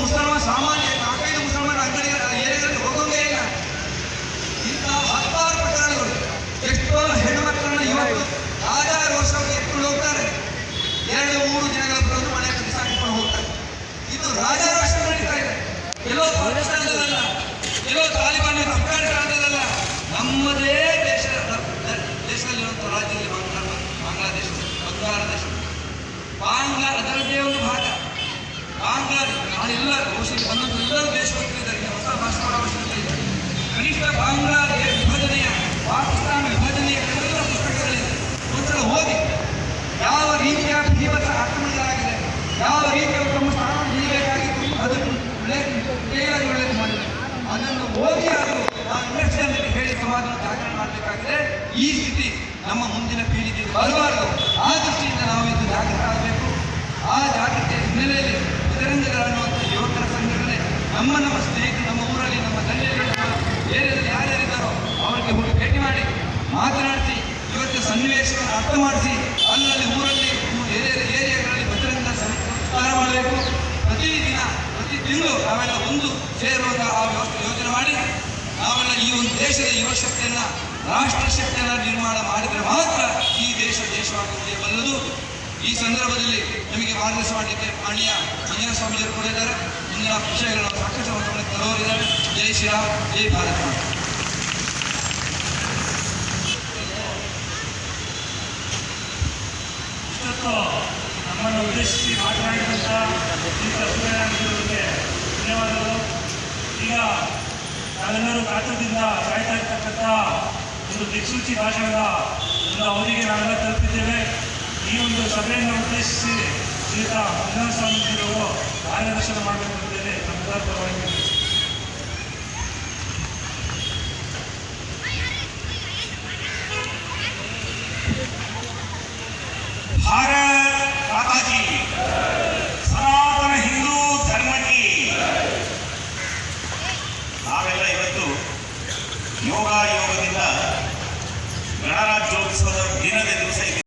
ಮುಸಲ್ಮಾನ ಸಾಮಾನ್ಯ 4-5 ಮುಸಲ್ಮಾನ ಏರಿಯಾಗಳಲ್ಲಿ ಹೋಗೋಂಗೇ ಇಲ್ಲ. ಇಂತಹ ಹತ್ತಾರು ಪ್ರಕರಣಗಳು. ಎಷ್ಟೋ ಹೆಣ್ಣುಮಕ್ಕಳನ್ನ ಇವತ್ತು ರಾಜಾರೋಷವಾಗಿ ಎತ್ಕೊಂಡು ಹೋಗ್ತಾರೆ. 2-3 ದಿನಗಳ ಬರೋದು ಮನೆಯಲ್ಲಿ ಬಿಸಾಕಿಕೊಂಡು ಹೋಗ್ತಾರೆ. ಇದು ರಾಜಾರೋಷ ನಡೀತಾ ಇದೆ. ಕೆಲವು ಪಾಕಿಸ್ತಾನದಲ್ಲ, ಕೆಲವು ತಾಲಿಬಾನ್ ಅಫ್ಘಾನಿಸ್ತಾನದಲ್ಲ, ನಮ್ಮದೇ ದೇಶದಲ್ಲಿರುವಂತಹ ರಾಜ್ಯದಲ್ಲಿ ಬಾಂಗ್ಲಾದೇಶ ಅದರದ್ದೇ ಒಂದು ಭಾಗ. ನಾನೆಲ್ಲ ಎಲ್ಲರೂ ದೇಶಭಕ್ತರಿದ್ದಾರೆ. ಹೊಸ ಭಾಷೆ ಅವಶ್ಯಕತೆ ಇದೆ. ಕನಿಷ್ಠ ಬಾಂಗ್ಲಾ ವಿಭಜನೆಯ ಪಾಕಿಸ್ತಾನ ವಿಭಜನೆಯ ಎಲ್ಲ ಪುಸ್ತಕಗಳಿದೆ. ಒಂದ್ಸಲ ಓದಿ. ಯಾವ ರೀತಿಯ ಭೀಮಸ ಆಕ್ರಮಣಗಳಾಗಿದೆ, ಯಾವ ರೀತಿಯ ತಮ್ಮ ಸ್ಥಾನ ಹಿಡಿಯಬೇಕಾಗಿತ್ತು, ಅದನ್ನು ಒಳ್ಳೆಯದು ಮಾಡಿದೆ. ಅದನ್ನು ಓದಿ ಆದರೂ ನಾವು ಇಂಡಸ್ಟ್ರಿಯಲ್ಲಿ ಹೇಳಿ ಸಮಾಜವನ್ನು ಜಾಗರಣೆ ಮಾಡಬೇಕಾಗಿದೆ. ಈ ಸ್ಥಿತಿ ನಮ್ಮ ಮುಂದಿನ ಪೀಳಿಗೆಗೆ ಬರಬಾರದು. ಆ ದೃಷ್ಟಿಯಿಂದ ನಾವು ಇದು ಜಾಗೃತ ಆಗಬೇಕು. ಆ ಜಾಗೃತಿಯ ಹಿನ್ನೆಲೆಯಲ್ಲಿ ಬಜರಂಗದಳ ಯುವಕರ ಸಂಘಟನೆ ನಮ್ಮ ಸ್ನೇಹಿತರು, ನಮ್ಮ ಊರಲ್ಲಿ, ನಮ್ಮ ಗಲ್ಲಿಯಲ್ಲಿ, ನಮ್ಮ ಏರಿಯಾದಲ್ಲಿ ಯಾರ್ಯಾರಿದ್ದಾರೋ ಅವರಿಗೆ ಹೋಗಿ ಭೇಟಿ ಮಾಡಿ ಮಾತನಾಡಿಸಿ, ಇವತ್ತು ಸನ್ನಿವೇಶವನ್ನು ಅರ್ಥ ಮಾಡಿಸಿ, ಅಲ್ಲಲ್ಲಿ ಊರಲ್ಲಿ ಏರಿಯಾಗಳಲ್ಲಿ ಬಜರಂಗದಳ ವಿಸ್ತಾರ ಮಾಡಬೇಕು. ಪ್ರತಿ ತಿಂಗಳು ನಾವೆಲ್ಲ ಒಂದು ಸೇರುವಂತಹ ಆ ವ್ಯವಸ್ಥೆ ಯೋಜನೆ ಮಾಡಿ ನಾವೆಲ್ಲ ಈ ಒಂದು ದೇಶದ ಯುವ ಶಕ್ತಿಯನ್ನು, ರಾಷ್ಟ್ರ ಶಕ್ತಿಯನ್ನು ನಿರ್ಮಾಣ ಮಾಡಿದರೆ ಮಾತ್ರ ಈ ದೇಶವಾಗಿ ಉಳಿಯಬಲ್ಲದು. ಈ ಸಂದರ್ಭದಲ್ಲಿ ನಮಗೆ ಮಾರ್ಗದರ್ಶನ ಮಾಡಲಿಕ್ಕೆ ಮಾನ್ಯ ಮಂಜುನಾಥ ಸ್ವಾಮೀಜಿಯವರು ಕೂಡ ಇದ್ದಾರೆ. ಮುಂದಿನ ವಿಷಯಗಳನ್ನು ಸಾಕಷ್ಟು ತರೋರಿದ್ದಾರೆ. ಜೈ ಶ್ರೀರಾಮ್, ಜೈ ಭಾರತ. ಇಷ್ಟೊತ್ತು ನಮ್ಮನ್ನು ಉದ್ದೇಶಿಸಿ ಮಾತನಾಡಿದಂಥ ಧನ್ಯವಾದಗಳು. ಈಗ ನಾವೆಲ್ಲರೂ ಕಾತರದಿಂದ ಕಾಯ್ತಾ ಇರ್ತಕ್ಕಂಥ ಒಂದು ದಿಕ್ಸೂಚಿ ಭಾಷಣದ ಒಂದು ಅವಧಿಗೆ ನಾವೆಲ್ಲ ತಲುಪಿದ್ದೇವೆ. ಈ ಒಂದು ಸಭೆಯನ್ನು ಉದ್ದೇಶಿಸಿ ಶ್ರೀಯುತ ಮಂಜುನಾಥ ಸ್ವಾಮೀಜಿಯವರು ಮಾರ್ಗದರ್ಶನ ಮಾಡಬೇಕು ಅಂತೇಳಿ ನಮ್ಮೆಲ್ಲರ ಪರವಾಗಿ भारत माता जी, सनातन ಹಿಂದೂ ಧರ್ಮಕ್ಕೆ ನಾವೆಲ್ಲ ಇವತ್ತು ಯೋಗದಿಂದ ಗಣರಾಜ್ಯೋತ್ಸವದ ದಿನದ ದಿವಸ